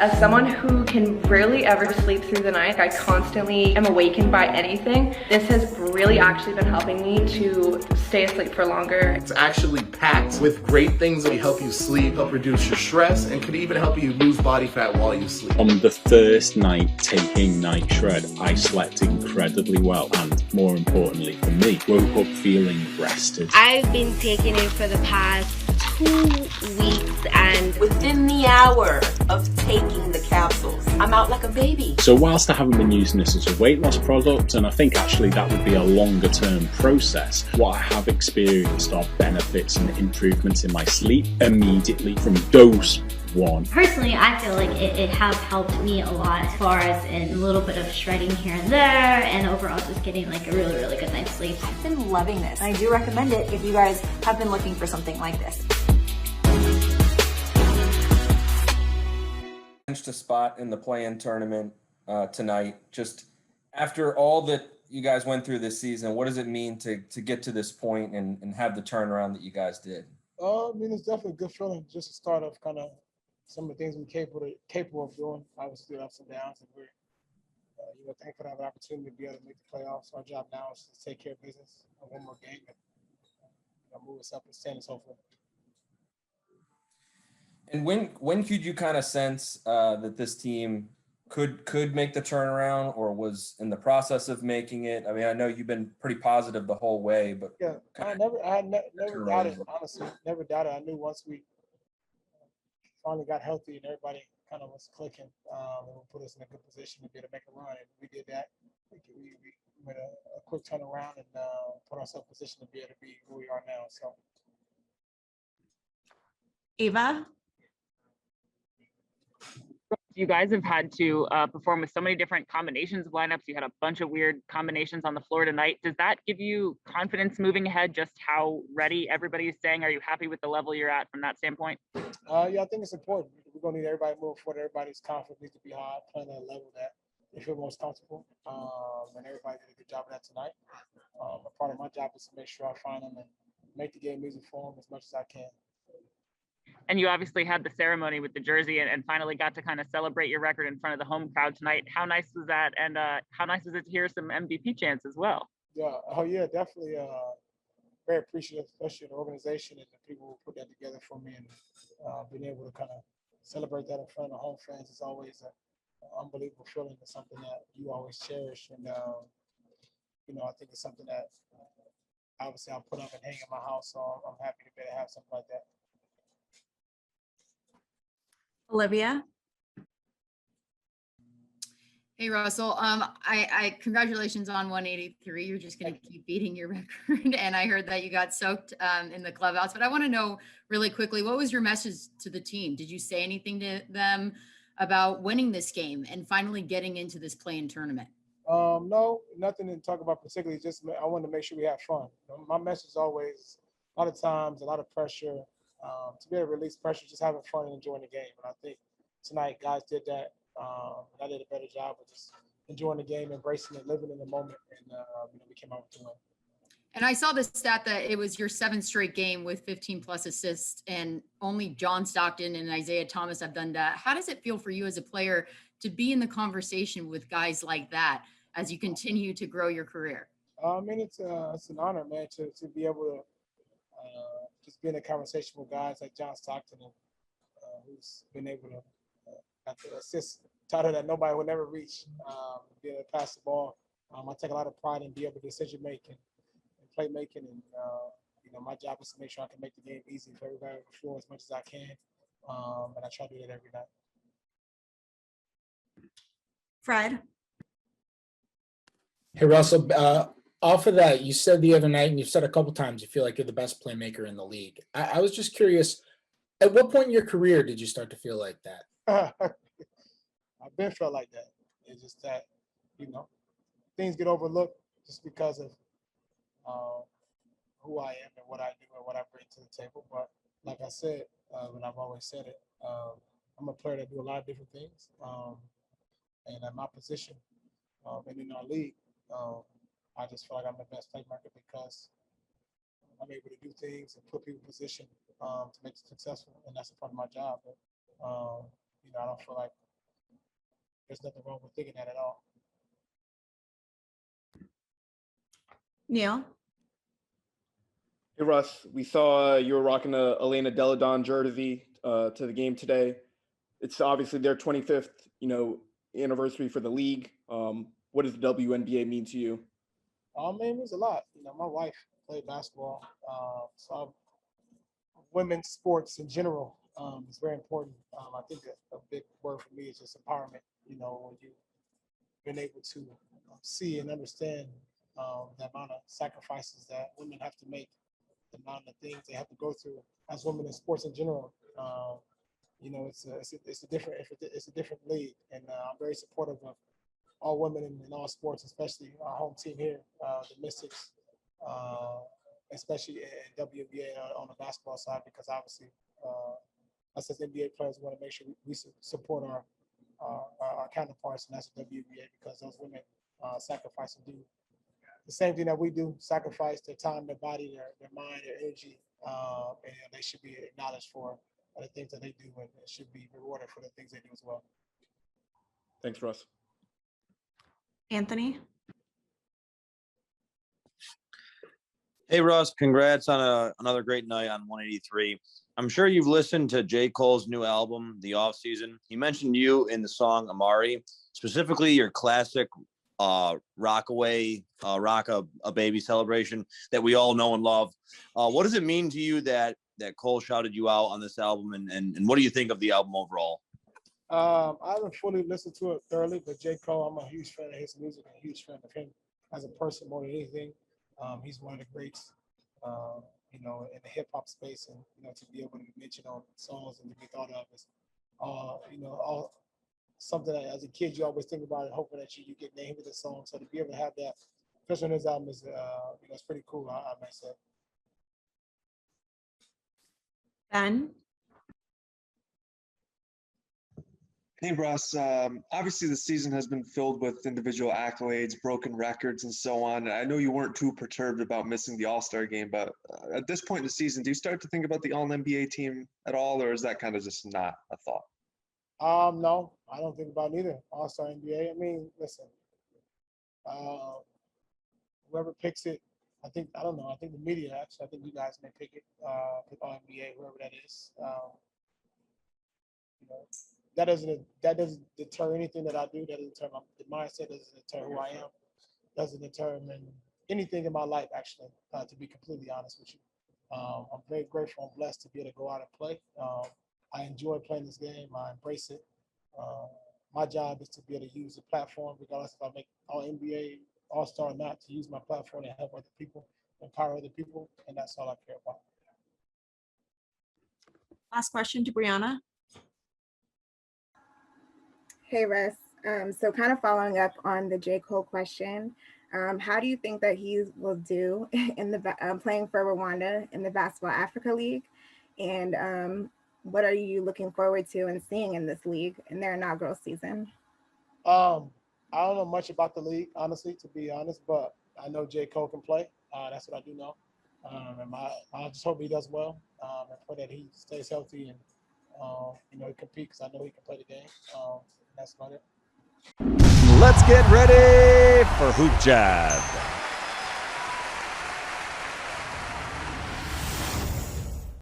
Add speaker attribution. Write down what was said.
Speaker 1: As someone who can rarely ever sleep through the night, I constantly am awakened by anything. This has really actually been helping me to stay asleep for longer.
Speaker 2: It's actually packed with great things that help you sleep, help reduce your stress, and could even help you lose body fat while you sleep.
Speaker 3: On the first night taking Night Shred, I slept incredibly well and, more importantly for me, woke up feeling rested.
Speaker 4: I've been taking it for the past 2 weeks, and
Speaker 5: within the hour of taking the capsules, I'm out like a baby.
Speaker 3: So whilst I haven't been using this as a weight loss product, and I think actually that would be a longer term process, what I have experienced are benefits and improvements in my sleep immediately from dose 1.
Speaker 6: Personally, I feel like it has helped me a lot as far as in a little bit of shredding here and there, and overall just getting like a really, really good night's sleep.
Speaker 7: I've been loving this. I do recommend it if you guys have been looking for something like this.
Speaker 8: Clinched a spot in the play-in tournament tonight. Just after all that you guys went through this season, what does it mean to get to this point and have the turnaround that you guys did?
Speaker 9: I mean, it's definitely a good feeling. Just to start off kind of some of the things we're capable of doing. Obviously, ups and downs, and we're thankful to have an opportunity to be able to make the playoffs. Our job now is to take care of business on one more game and move us up and stand us hopefully.
Speaker 8: And when could you kind of sense that this team could make the turnaround, or was in the process of making it? I mean, I know you've been pretty positive the whole way, but
Speaker 9: yeah, I never doubted. Honestly, never doubted. I knew once we finally got healthy and everybody kind of was clicking, it would put us in a good position to be able to make a run, and we did that. We made a quick turnaround and put ourselves in a position to be able to be who we are now. So,
Speaker 10: Ava? You guys have had to perform with so many different combinations of lineups. You had a bunch of weird combinations on the floor tonight. Does that give you confidence moving ahead, just how ready everybody is staying? Are you happy with the level you're at from that standpoint?
Speaker 9: Yeah, I think it's important. We're going to need everybody moving forward. Everybody's confidence needs to be high, playing at a level that they feel most comfortable. And everybody did a good job of that tonight. A part of my job is to make sure I find them and make the game easy for them as much as I can.
Speaker 10: And you obviously had the ceremony with the jersey and finally got to kind of celebrate your record in front of the home crowd tonight. How nice was that? And how nice was it to hear some MVP chants as well?
Speaker 9: Yeah. Oh, yeah, definitely. Very appreciative, especially the organization and the people who put that together for me, and being able to kind of celebrate that in front of the home fans is always an unbelievable feeling. It's something that you always cherish. And, I think it's something that obviously I'll put up and hang in my house. So I'm happy to be able to have something like that.
Speaker 10: Olivia?
Speaker 11: Hey, Russell. I congratulations on 183. You're just going to keep beating your record. And I heard that you got soaked in the clubhouse. But I want to know really quickly, what was your message to the team? Did you say anything to them about winning this game and finally getting into this play-in tournament?
Speaker 9: No, nothing to talk about particularly. Just I wanted to make sure we had fun. My message is always a lot of times, a lot of pressure. To be able to release pressure, just having fun and enjoying the game. And I think tonight guys did that. I did a better job of just enjoying the game, embracing it, living in the moment, and we came out with the win.
Speaker 11: And I saw the stat that it was your 7th straight game with 15 plus assists, and only John Stockton and Isaiah Thomas have done that. How does it feel for you as a player to be in the conversation with guys like that as you continue to grow your career?
Speaker 9: I mean, it's an honor, man, to be able to just be in a conversation with guys like John Stockton, who's been able to at the assist title that nobody would never reach, be able to pass the ball. I take a lot of pride in being able to decision making and play making, and my job is to make sure I can make the game easy for everybody on the floor as much as I can, and I try to do that every night.
Speaker 10: Fred?
Speaker 12: Hey, Russell, off of that, you said the other night, and you've said a couple times, you feel like you're the best playmaker in the league. I was just curious, at what point in your career did you start to feel like that?
Speaker 9: I've been felt like that. It's just that, things get overlooked just because of who I am and what I do and what I bring to the table. But like I said, and I've always said it, I'm a player that do a lot of different things. And at my position and in our league, I just feel like I'm the best playmaker because I'm able to do things and put people in position to make it successful, and that's a part of my job. But I don't feel like there's nothing wrong with thinking that at all.
Speaker 7: Neil?
Speaker 13: Hey Russ, we saw you were rocking a Elena Deladon jersey to the game today. It's obviously their 25th, anniversary for the league. What does the WNBA mean to you?
Speaker 9: It means a lot. My wife played basketball, so women's sports in general is very important. I think a big word for me is just empowerment. When you've been able to see and understand the amount of sacrifices that women have to make, the amount of things they have to go through as women in sports in general. It's a different league, and I'm very supportive of all women in all sports, especially our home team here, the Mystics, especially in WNBA on the basketball side, because obviously us as NBA players want to make sure we support our counterparts, and that's the WNBA, because those women sacrifice and do the same thing that we do, sacrifice their time, their body, their mind, their energy, and they should be acknowledged for the things that they do, and should be rewarded for the things they do as well.
Speaker 13: Thanks, Russ.
Speaker 7: Anthony?
Speaker 14: Hey, Russ, congrats on another great night on 183. I'm sure you've listened to J. Cole's new album, The Offseason. He mentioned you in the song Amari, specifically your classic Rockaway, Rock a Baby celebration that we all know and love. What does it mean to you that Cole shouted you out on this album, and what do you think of the album overall?
Speaker 9: I haven't fully listened to it thoroughly, but J. Cole, I'm a huge fan of his music and a huge fan of him as a person more than anything. He's one of the greats, in the hip hop space, and to be able to be mentioned on songs and to be thought of as, all something that as a kid you always think about and hoping that you get named with a song. So to be able to have that, especially on his album, is it's pretty cool. I might say.
Speaker 7: Ben?
Speaker 15: Hey, Russ. Obviously, the season has been filled with individual accolades, broken records, and so on. I know you weren't too perturbed about missing the All-Star game, but at this point in the season, do you start to think about the All-NBA team at all, or is that kind of just not a thought?
Speaker 9: No, I don't think about neither. All-Star NBA. I mean, listen, whoever picks it, I don't know. I think the media, actually, I think you guys may pick it, pick All-NBA, whoever that is. That doesn't deter anything that I do. That doesn't deter the mindset. Doesn't deter who I am. Doesn't determine anything in my life, actually. To be completely honest with you, I'm very grateful and blessed to be able to go out and play. I enjoy playing this game. I embrace it. My job is to be able to use the platform, regardless if I make All NBA, All-Star or not, to use my platform to help other people, empower other people, and that's all I care about.
Speaker 7: Last question to Brianna.
Speaker 16: Hey, Russ. So kind of following up on the J. Cole question, how do you think that he will do in the playing for Rwanda in the Basketball Africa League? And what are you looking forward to and seeing in this league in their inaugural season?
Speaker 9: I don't know much about the league, honestly, to be honest, but I know J. Cole can play. That's what I do know. And I just hope he does well, and pray that he stays healthy and he compete, because I know he can play the game. That's about it.
Speaker 17: Let's get ready for Hoop Jab.